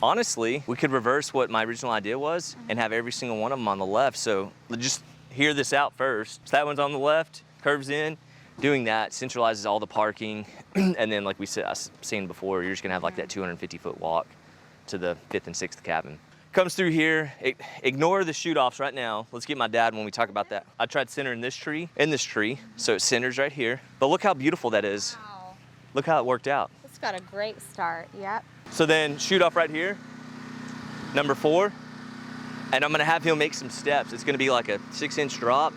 honestly, we could reverse what my original idea was and have every single one of them on the left. So just hear this out first. So that one's on the left, curves in. Doing that centralizes all the parking. And then like I was saying before, you're just gonna have like that 250-foot walk to the 5th and 6th cabin. Comes through here, ignore the shoot-offs right now. Let's get my dad when we talk about that. I tried centering this tree in this tree, so it centers right here. But look how beautiful that is. Wow. Look how it worked out. It's got a great start, yep. So then shoot off right here, number 4. And I'm gonna have him make some steps. It's gonna be like a 6-inch drop,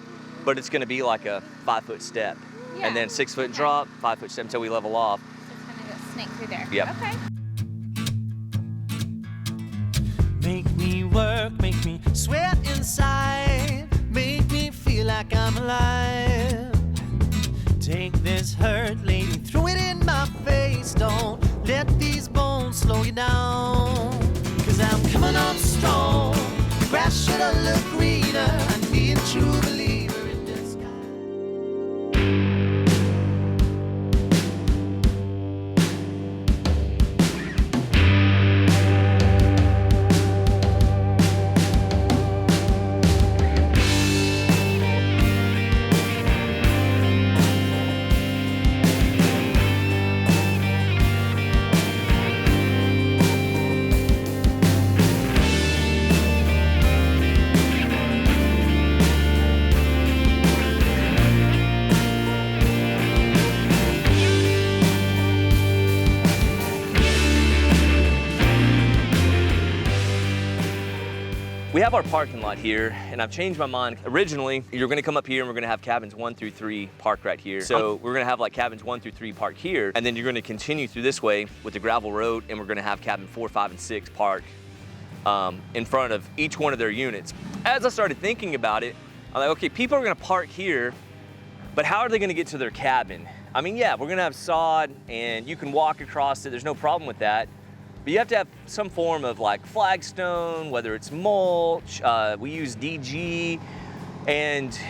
but it's gonna be like a 5-foot step. Yeah. And then 6-foot drop, 5-foot step until we level off. So it's gonna go snake through there. Yep. Okay. Make me work, make me sweat inside, make me feel like I'm alive. Take this hurt, lady, throw it in my face. Don't let these bones slow you down. 'Cause I'm coming on strong. The grass should have looked greener. I need a true believer in this guy. We have our parking lot here, and I've changed my mind. Originally, you're gonna come up here and we're gonna have cabins 1 through 3 parked right here. So we're gonna have like cabins 1 through 3 parked here, and then you're gonna continue through this way with the gravel road, and we're gonna have cabin 4, 5, and 6 parked in front of each one of their units. As I started thinking about it, I'm like, okay, people are gonna park here, but how are they gonna get to their cabin? I mean, yeah, we're gonna have sod, and you can walk across it, there's no problem with that. But you have to have some form of like flagstone, whether it's mulch, we use DG, and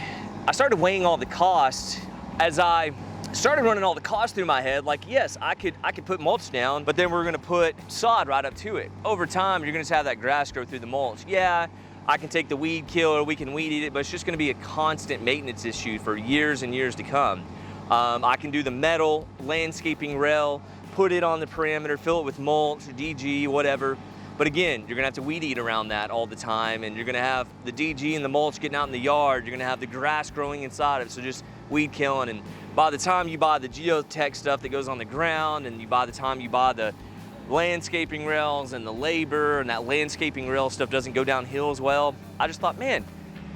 I started weighing all the costs. As I started running all the costs through my head, like, yes, I could put mulch down, but then we're gonna put sod right up to it. Over time, you're gonna just have that grass grow through the mulch. Yeah, I can take the weed killer, we can weed eat it, but it's just gonna be a constant maintenance issue for years and years to come. I can do the metal landscaping rail, put it on the perimeter, fill it with mulch, DG, whatever. But again, you're gonna have to weed eat around that all the time, and you're gonna have the DG and the mulch getting out in the yard, you're gonna have the grass growing inside of it, so just weed killing. And by the time you buy the geotech stuff that goes on the ground, and by the time you buy the landscaping rails and the labor, and that landscaping rail stuff doesn't go downhill as well, I just thought, man,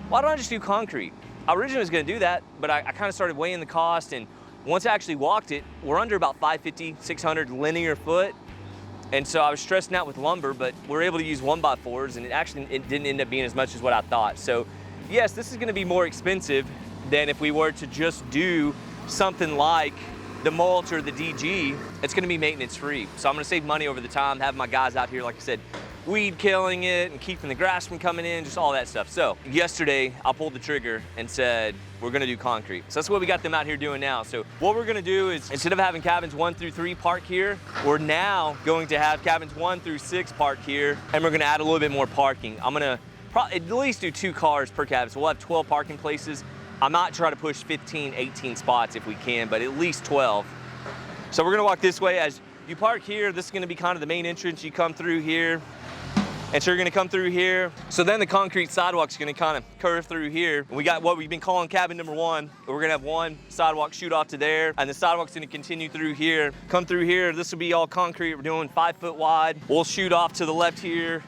why don't I just do concrete? I originally was gonna do that, but I kind of started weighing the cost, and once I actually walked it, we're under about 550, 600 linear foot. And so I was stressing out with lumber, but we're able to use 1x4s, and it didn't end up being as much as what I thought. So yes, this is gonna be more expensive than if we were to just do something like the mulch or the DG. It's gonna be maintenance free. So I'm gonna save money over the time, have my guys out here, like I said, weed killing it and keeping the grass from coming in, just all that stuff. So yesterday, I pulled the trigger and said, we're gonna do concrete. So that's what we got them out here doing now. So what we're gonna do is, instead of having cabins 1 through 3 parked here, we're now going to have cabins 1 through 6 parked here, and we're gonna add a little bit more parking. I'm gonna probably at least do 2 cars per cabin. So we'll have 12 parking places. I might try to push 15, 18 spots if we can, but at least 12. So we're gonna walk this way. As you park here, this is gonna be kind of the main entrance. You come through here, and so you're gonna come through here. So then the concrete sidewalk's gonna kind of curve through here. We got what we've been calling cabin number 1. We're gonna have 1 sidewalk shoot off to there, and the sidewalk's gonna continue through here. Come through here, this will be all concrete. We're doing 5 foot wide. We'll shoot off to the left here.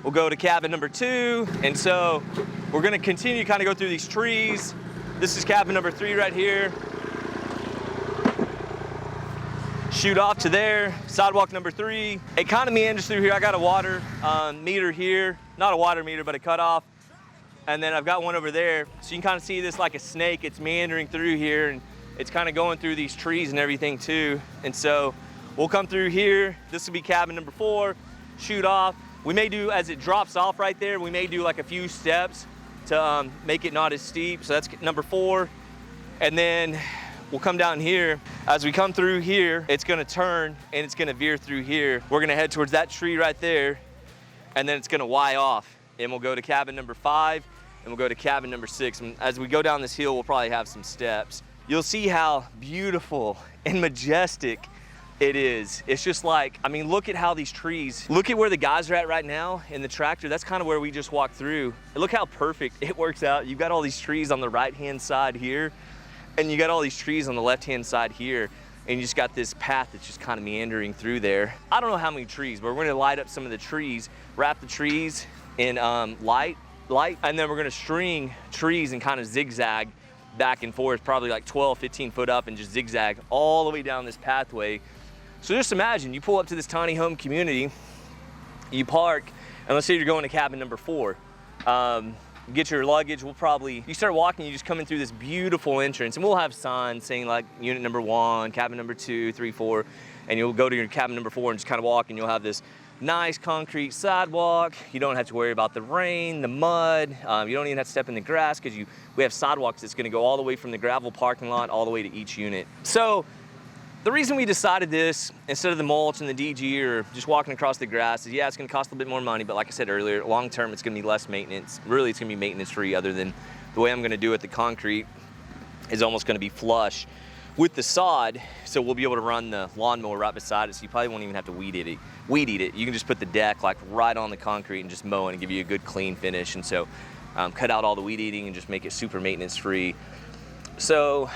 We'll go to cabin number 2. And so we're gonna continue to kind of go through these trees. This is cabin number 3 right here. Shoot off to there, sidewalk number 3. It kind of meanders through here. I got a water meter here, not a water meter, but a cutoff. And then I've got one over there. So you can kind of see this like a snake. It's meandering through here, and it's kind of going through these trees and everything too. And so we'll come through here. This will be cabin number 4, shoot off. We may do, as it drops off right there, we may do like a few steps to make it not as steep. So that's number 4. And then we'll come down here. As we come through here, it's gonna turn and it's gonna veer through here. We're gonna head towards that tree right there, and then it's gonna Y off. And we'll go to cabin number 5, and we'll go to cabin number 6. And as we go down this hill, we'll probably have some steps. You'll see how beautiful and majestic it is. It's just like, I mean, look at how these trees, look at where the guys are at right now in the tractor. That's kind of where we just walked through. And look how perfect it works out. You've got all these trees on the right-hand side here, and you got all these trees on the left-hand side here, and you just got this path that's just kind of meandering through there. I don't know how many trees, but we're gonna light up some of the trees, wrap the trees in light, and then we're gonna string trees and kind of zigzag back and forth, probably like 12, 15 foot up, and just zigzag all the way down this pathway. So just imagine, you pull up to this tiny home community, you park, and let's say you're going to cabin number 4. Get your luggage, you start walking, you just come in through this beautiful entrance, and we'll have signs saying like unit number 1, cabin number 2, 3, 4, and you'll go to your cabin number 4 and just kind of walk, and you'll have this nice concrete sidewalk. You don't have to worry about the rain, the mud. You don't even have to step in the grass because we have sidewalks that's gonna go all the way from the gravel parking lot all the way to each unit. So the reason we decided this, instead of the mulch and the DG or just walking across the grass, is yeah, it's gonna cost a little bit more money, but like I said earlier, long term, it's gonna be less maintenance. Really, it's gonna be maintenance free, other than the way I'm gonna do it, the concrete is almost gonna be flush with the sod, so we'll be able to run the lawnmower right beside it, so you probably won't even have to weed eat it. You can just put the deck like right on the concrete and just mow it and give you a good clean finish, and so cut out all the weed eating and just make it super maintenance free. So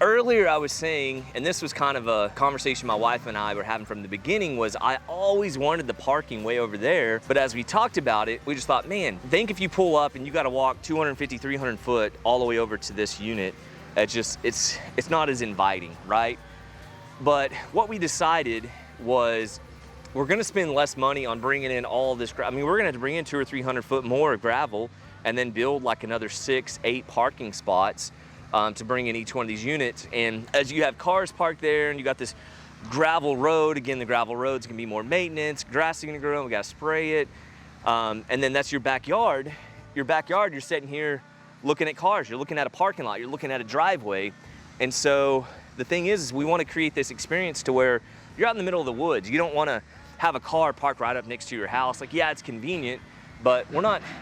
earlier I was saying, and this was kind of a conversation my wife and I were having from the beginning, was I always wanted the parking way over there, but as we talked about it, we just thought, man, think if you pull up and you gotta walk 250, 300 foot all the way over to this unit, it's not as inviting, right? But what we decided was we're gonna spend less money on bringing in all this, I mean, we're gonna have to bring in 200 or 300 foot more of gravel and then build like another 6, 8 parking spots to bring in each one of these units. And as you have cars parked there and you got this gravel road, again, the gravel road's gonna be more maintenance, grass is gonna grow, we gotta spray it. And then that's your backyard. Your backyard, you're sitting here looking at cars, you're looking at a parking lot, you're looking at a driveway. And so the thing is we wanna create this experience to where you're out in the middle of the woods. You don't wanna have a car parked right up next to your house. Like, yeah, it's convenient, but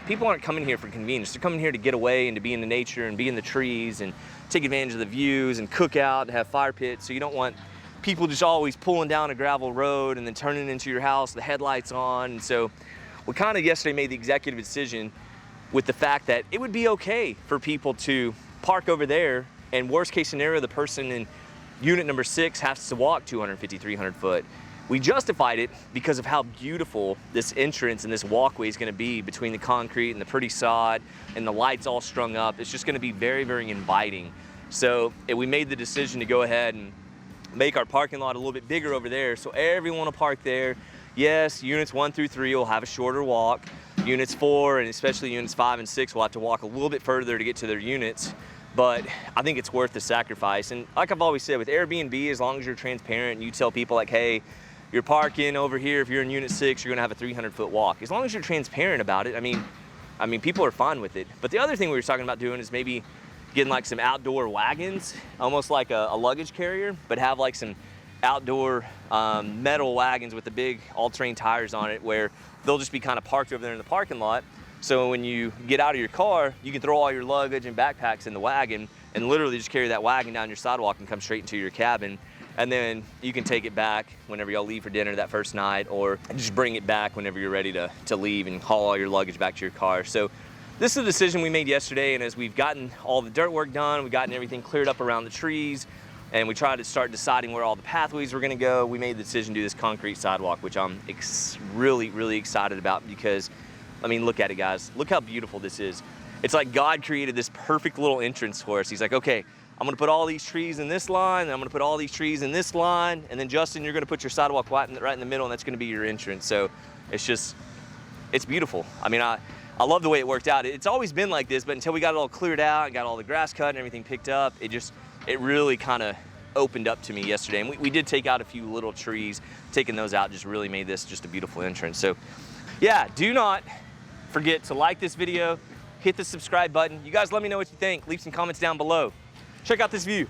people aren't coming here for convenience. They're coming here to get away and to be in the nature and be in the trees and take advantage of the views and cook out and have fire pits. So you don't want people just always pulling down a gravel road and then turning into your house, the headlights on. And so we kind of yesterday made the executive decision with the fact that it would be okay for people to park over there, and worst case scenario, the person in unit number 6 has to walk 250, 300 foot. We justified it because of how beautiful this entrance and this walkway is gonna be between the concrete and the pretty sod and the lights all strung up. It's just gonna be very, very inviting. So we made the decision to go ahead and make our parking lot a little bit bigger over there, so everyone will park there. Yes, units 1 through 3 will have a shorter walk. Units 4 and especially units 5 and 6 will have to walk a little bit further to get to their units, but I think it's worth the sacrifice. And like I've always said, with Airbnb, as long as you're transparent and you tell people like, hey, you're parking over here, if you're in unit 6, you're gonna have a 300 foot walk. As long as you're transparent about it, I mean, people are fine with it. But the other thing we were talking about doing is maybe getting like some outdoor wagons, almost like a luggage carrier, but have like some outdoor metal wagons with the big all-terrain tires on it, where they'll just be kind of parked over there in the parking lot. So when you get out of your car, you can throw all your luggage and backpacks in the wagon and literally just carry that wagon down your sidewalk and come straight into your cabin. And then you can take it back whenever y'all leave for dinner that first night, or just bring it back whenever you're ready to leave and haul all your luggage back to your car. So this is a decision we made yesterday, and as we've gotten all the dirt work done, we've gotten everything cleared up around the trees, and we tried to start deciding where all the pathways were gonna go, we made the decision to do this concrete sidewalk, which I'm really, really excited about because, I mean, look at it, guys. Look how beautiful this is. It's like God created this perfect little entrance for us. He's like, okay, I'm gonna put all these trees in this line, and I'm gonna put all these trees in this line, and then Justin, you're gonna put your sidewalk right in the middle, and that's gonna be your entrance. So it's beautiful. I mean, I love the way it worked out. It's always been like this, but until we got it all cleared out and got all the grass cut and everything picked up, it really kind of opened up to me yesterday. And we did take out a few little trees. Taking those out just really made this just a beautiful entrance. So yeah, do not forget to like this video, hit the subscribe button. You guys let me know what you think. Leave some comments down below. Check out this view.